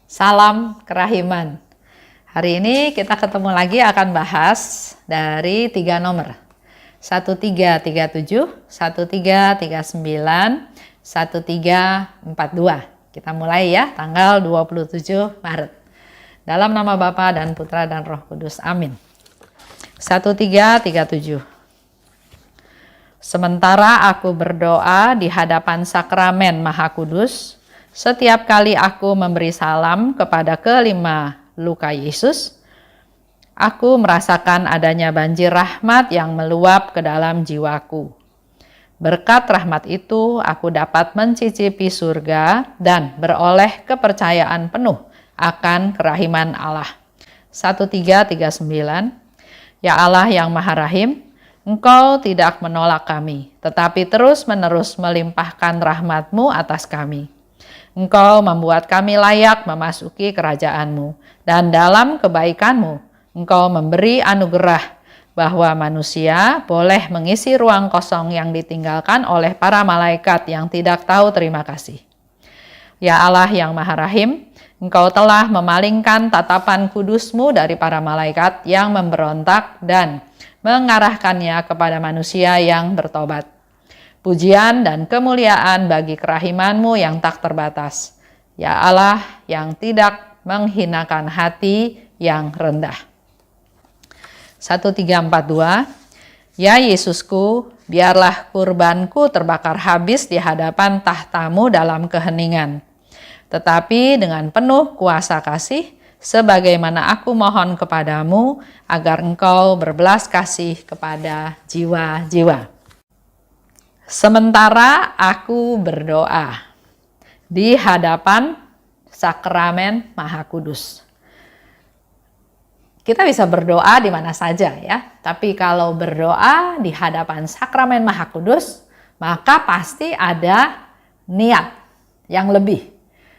Salam kerahiman. Hari ini kita ketemu lagi akan bahas dari 3 nomor. 1337, 1339, 1342. Kita mulai ya, tanggal 27 Maret. Dalam nama Bapa dan Putra dan Roh Kudus. Amin. 1337. Sementara aku berdoa di hadapan sakramen Maha Kudus, setiap kali aku memberi salam kepada kelima luka Yesus, aku merasakan adanya banjir rahmat yang meluap ke dalam jiwaku. Berkat rahmat itu, aku dapat mencicipi surga dan beroleh kepercayaan penuh akan kerahiman Allah. 1339. Ya Allah yang Maha Rahim, Engkau tidak menolak kami, tetapi terus-menerus melimpahkan rahmat-Mu atas kami. Engkau membuat kami layak memasuki kerajaan-Mu, dan dalam kebaikan-Mu, Engkau memberi anugerah bahwa manusia boleh mengisi ruang kosong yang ditinggalkan oleh para malaikat yang tidak tahu terima kasih. Ya Allah yang Maha Rahim, Engkau telah memalingkan tatapan kudus-Mu dari para malaikat yang memberontak dan mengarahkannya kepada manusia yang bertobat. Pujian dan kemuliaan bagi kerahiman-Mu yang tak terbatas. Ya Allah yang tidak menghinakan hati yang rendah. 1342. Ya Yesusku, biarlah kurbanku terbakar habis di hadapan tahta-Mu dalam keheningan. Tetapi dengan penuh kuasa kasih, sebagaimana aku mohon kepadamu, agar Engkau berbelas kasih kepada jiwa-jiwa. Sementara aku berdoa di hadapan sakramen Maha Kudus. Kita bisa berdoa di mana saja ya, tapi kalau berdoa di hadapan sakramen Maha Kudus, maka pasti ada niat yang lebih,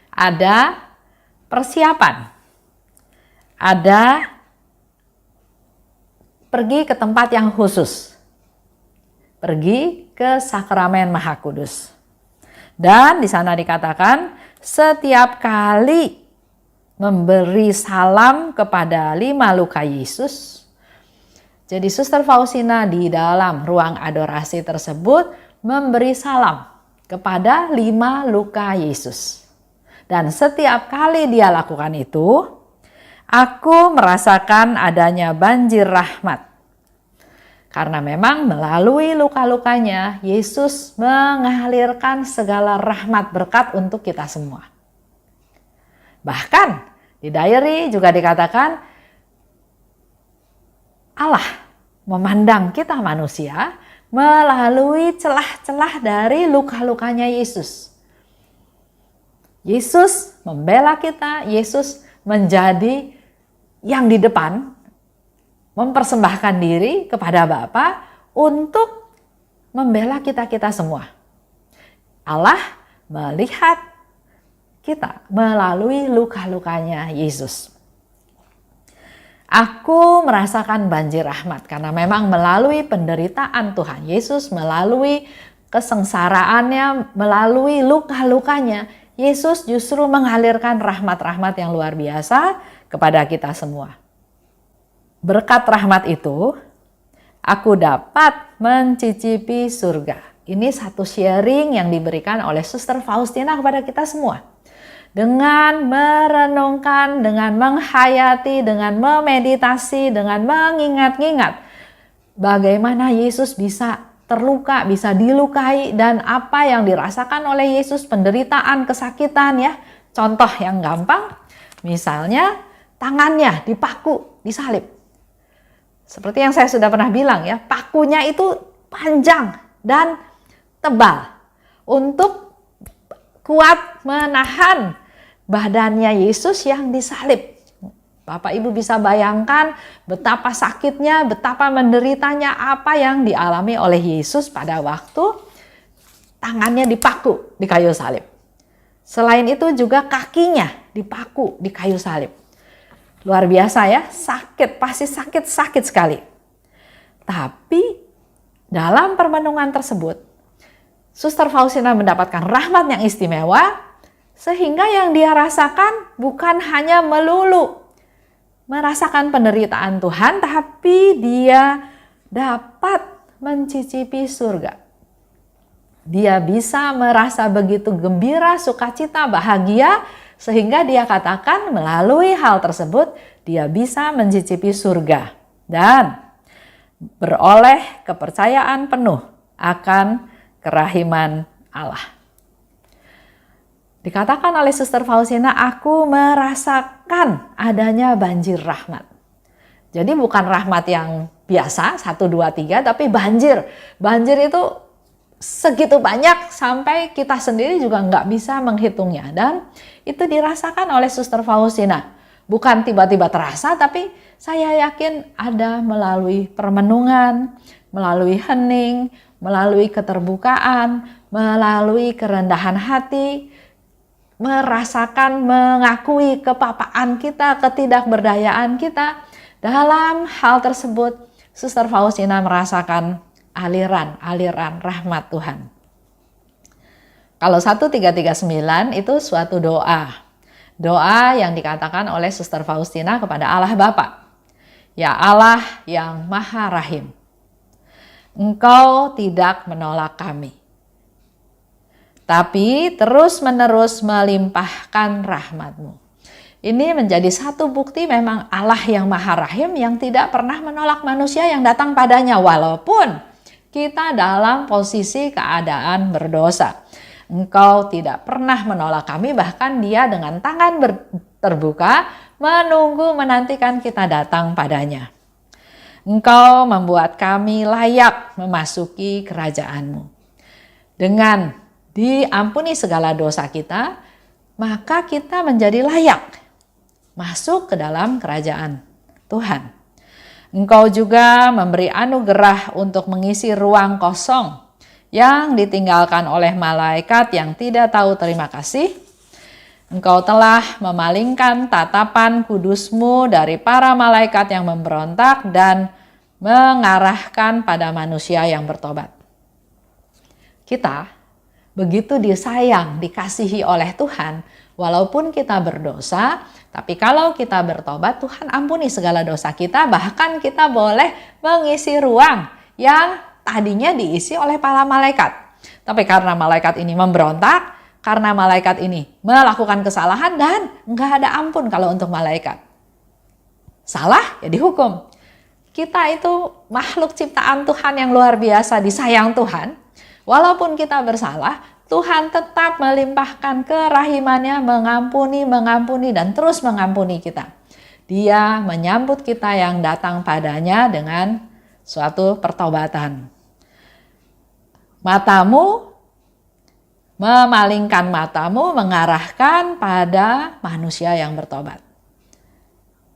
ada persiapan, ada pergi ke tempat yang khusus, pergi ke sakramen Maha Kudus. Dan di sana dikatakan setiap kali memberi salam kepada 5 luka Yesus. Jadi Suster Faustina di dalam ruang adorasi tersebut memberi salam kepada 5 luka Yesus. Dan setiap kali dia lakukan itu, aku merasakan adanya banjir rahmat. Karena memang melalui luka-lukanya, Yesus mengalirkan segala rahmat berkat untuk kita semua. Bahkan di diary juga dikatakan, Allah memandang kita manusia melalui celah-celah dari luka-lukanya Yesus. Yesus membela kita, Yesus menjadi yang di depan, mempersembahkan diri kepada Bapa untuk membela kita-kita semua. Allah melihat kita melalui luka-lukanya Yesus. Aku merasakan banjir rahmat karena memang melalui penderitaan Tuhan Yesus, melalui kesengsaraannya, melalui luka-lukanya, Yesus justru mengalirkan rahmat-rahmat yang luar biasa kepada kita semua. Berkat rahmat itu, aku dapat mencicipi surga. Ini satu sharing yang diberikan oleh Suster Faustina kepada kita semua. Dengan merenungkan, dengan menghayati, dengan memeditasi, dengan mengingat-ingat bagaimana Yesus bisa terluka, bisa dilukai, dan apa yang dirasakan oleh Yesus, penderitaan, kesakitan ya. Contoh yang gampang, misalnya tangannya dipaku, disalib. Seperti yang saya sudah pernah bilang ya, pakunya itu panjang dan tebal untuk kuat menahan badannya Yesus yang disalib. Bapak Ibu bisa bayangkan betapa sakitnya, betapa menderitanya apa yang dialami oleh Yesus pada waktu tangannya dipaku di kayu salib. Selain itu juga kakinya dipaku di kayu salib. Luar biasa ya, sakit, pasti sakit sekali. Tapi dalam permenungan tersebut, Suster Faustina mendapatkan rahmat yang istimewa Sehingga yang dia rasakan bukan hanya melulu merasakan penderitaan Tuhan, tapi dia dapat mencicipi surga. Dia bisa merasa begitu gembira, sukacita, bahagia, sehingga dia katakan melalui hal tersebut dia bisa mencicipi surga dan beroleh kepercayaan penuh akan kerahiman Allah. Dikatakan oleh Suster Faustina, aku merasakan adanya banjir rahmat. Jadi bukan rahmat yang biasa, 1, 2, 3, tapi banjir. Banjir itu segitu banyak sampai kita sendiri juga nggak bisa menghitungnya. Dan itu dirasakan oleh Suster Faustina. Bukan tiba-tiba terasa, tapi saya yakin ada melalui permenungan, melalui hening, melalui keterbukaan, melalui kerendahan hati, merasakan, mengakui kepapaan kita, ketidakberdayaan kita. Dalam hal tersebut, Suster Faustina merasakan aliran rahmat Tuhan. Kalau 1339 itu suatu doa. Doa yang dikatakan oleh Suster Faustina kepada Allah Bapa. Ya Allah yang Maha Rahim, Engkau tidak menolak kami, tapi terus-menerus melimpahkan rahmat-Mu. Ini menjadi satu bukti memang Allah yang Maha Rahim yang tidak pernah menolak manusia yang datang padanya walaupun kita dalam posisi keadaan berdosa. Engkau tidak pernah menolak kami, bahkan Dia dengan tangan terbuka menunggu menantikan kita datang padanya. Engkau membuat kami layak memasuki kerajaan-Mu. Dengan diampuni segala dosa kita, maka kita menjadi layak masuk ke dalam kerajaan Tuhan. Engkau juga memberi anugerah untuk mengisi ruang kosong yang ditinggalkan oleh malaikat yang tidak tahu terima kasih. Engkau telah memalingkan tatapan kudus-Mu dari para malaikat yang memberontak dan mengarahkan pada manusia yang bertobat. Kita begitu disayang, dikasihi oleh Tuhan, walaupun kita berdosa, tapi kalau kita bertobat, Tuhan ampuni segala dosa kita, bahkan kita boleh mengisi ruang yang tadinya diisi oleh para malaikat. Tapi karena malaikat ini memberontak, karena malaikat ini melakukan kesalahan dan nggak ada ampun kalau untuk malaikat. Salah ya dihukum. Kita itu makhluk ciptaan Tuhan yang luar biasa, disayang Tuhan. Walaupun kita bersalah, Tuhan tetap melimpahkan kerahimannya, mengampuni dan terus mengampuni kita. Dia menyambut kita yang datang padanya dengan suatu pertobatan. Memalingkan matamu, mengarahkan pada manusia yang bertobat.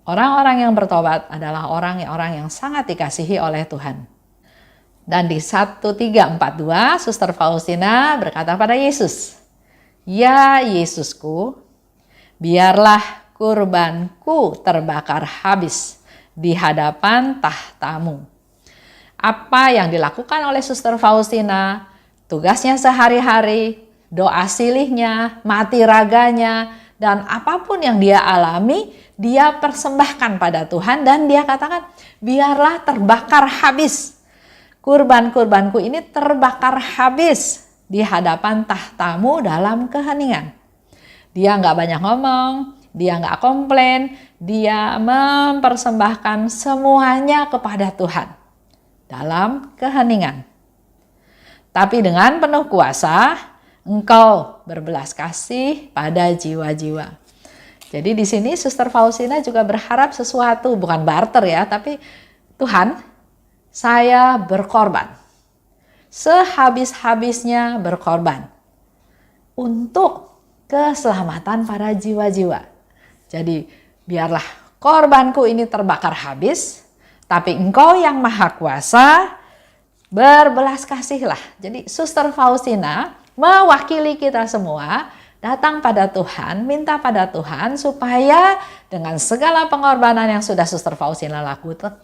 Orang-orang yang bertobat adalah orang-orang yang sangat dikasihi oleh Tuhan. Dan di 1342, Suster Faustina berkata pada Yesus, "Ya Yesusku, biarlah kurbanku terbakar habis di hadapan tahta-Mu." Apa yang dilakukan oleh Suster Faustina, tugasnya sehari-hari, doa silihnya, mati raganya, dan apapun yang dia alami, dia persembahkan pada Tuhan dan dia katakan, biarlah terbakar habis. Kurban-kurbanku ini terbakar habis di hadapan tahta-Mu dalam keheningan. Dia nggak banyak ngomong, dia nggak komplain, dia mempersembahkan semuanya kepada Tuhan dalam keheningan. Tapi dengan penuh kuasa, Engkau berbelas kasih pada jiwa-jiwa. Jadi di sini Suster Faustina juga berharap sesuatu, bukan barter ya, tapi Tuhan, saya berkorban, sehabis-habisnya berkorban untuk keselamatan para jiwa-jiwa. Jadi biarlah korbanku ini terbakar habis, tapi Engkau yang Maha Kuasa berbelas kasihlah. Jadi Suster Faustina mewakili kita semua datang pada Tuhan, minta pada Tuhan supaya dengan segala pengorbanan yang sudah Suster Faustina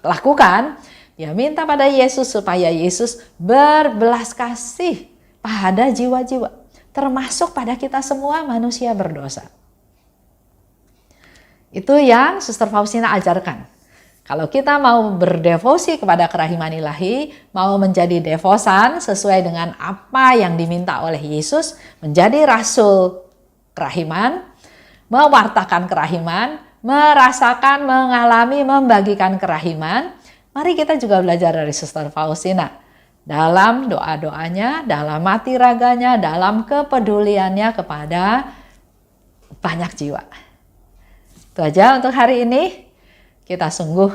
lakukan, dia minta pada Yesus supaya Yesus berbelas kasih pada jiwa-jiwa. termasuk pada kita semua manusia berdosa. Itu yang Suster Faustina ajarkan. Kalau kita mau berdevosi kepada kerahiman ilahi, mau menjadi devosan sesuai dengan apa yang diminta oleh Yesus, menjadi rasul kerahiman, mewartakan kerahiman, merasakan, mengalami, membagikan kerahiman, mari kita juga belajar dari Suster Faustina. Dalam doa-doanya, dalam mati raganya, dalam kepeduliannya kepada banyak jiwa. Itu aja untuk hari ini. Kita sungguh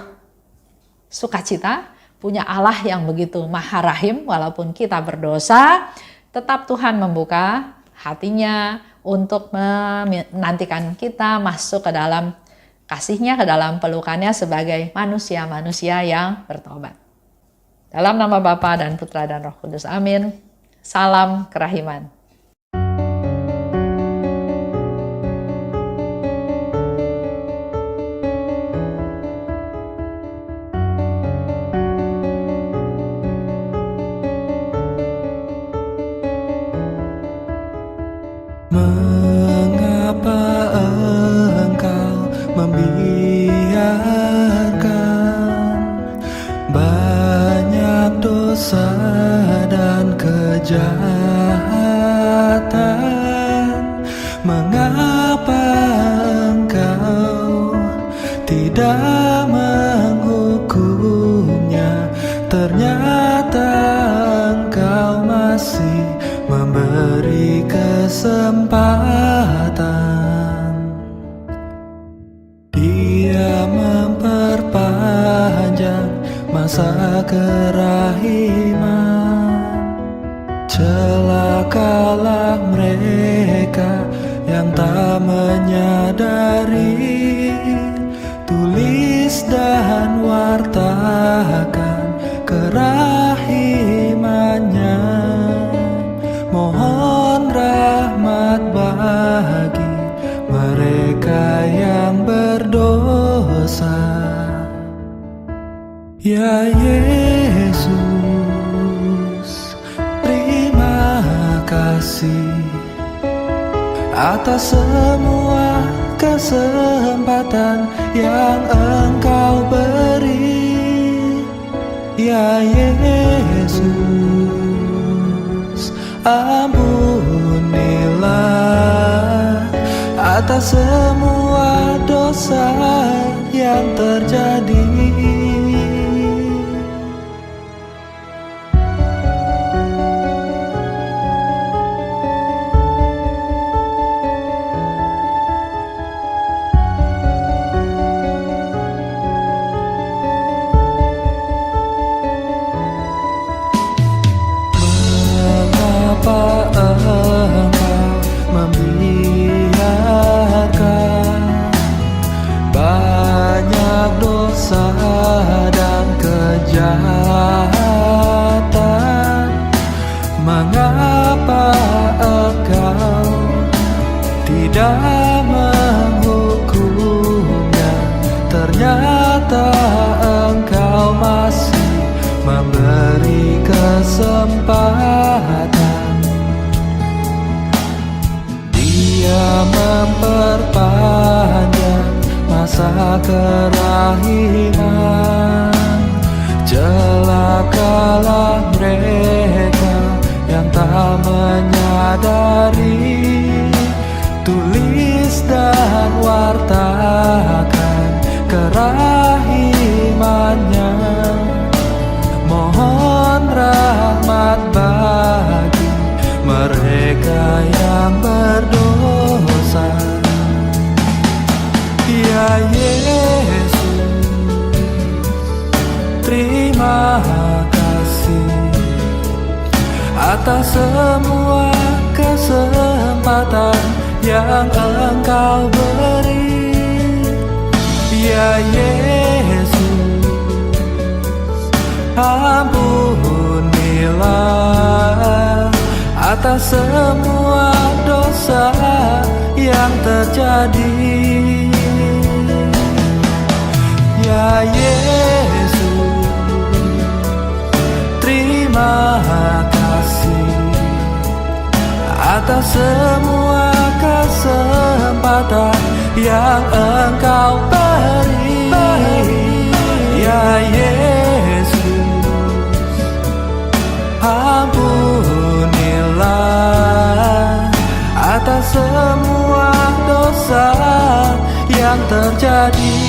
sukacita punya Allah yang begitu maha rahim. Walaupun kita berdosa, tetap Tuhan membuka hatinya untuk menantikan kita masuk ke dalam kasih-Nya, ke dalam pelukannya sebagai manusia-manusia yang bertobat. Dalam nama Bapa dan Putra dan Roh Kudus. Amin. Salam kerahiman. Mengapa engkau membiarkan banyak dosa dan kejahatan? Mengapa engkau tidak menghukumnya? Ternyata engkau masih memberi kesempatan. Dia memperpanjang masa kerahiman. Celakalah mereka yang tak menyadari. Tulis dan wartakan kerahimannya. Mohon rahmat bagi mereka yang berdosa. Ya Yesus, terima kasih atas semua kesempatan yang Engkau beri. Ya Yesus, ampunilah atas semua dosa yang terjadi. Mengapa engkau membiarkan banyak dosa dan kejahatan? Mengapa engkau tidak menghukumnya? Ternyata engkau masih memberi kesempatan. Dia memperpanjang masa kerahiman. Celakalah mereka yang tak menyadari. Tulis dan wartakan kerahimannya. Mohon rahmat bagi mereka yang berdosa. Ya Yesus, terima kasih atas semua kesempatan yang Engkau beri. Ya Yesus, ampunilah atas semua dosa yang terjadi. Ya Yesus, terima kasih atas semua kesempatan yang Engkau beri. Ya Yesus, ampunilah atas semua dosa yang terjadi.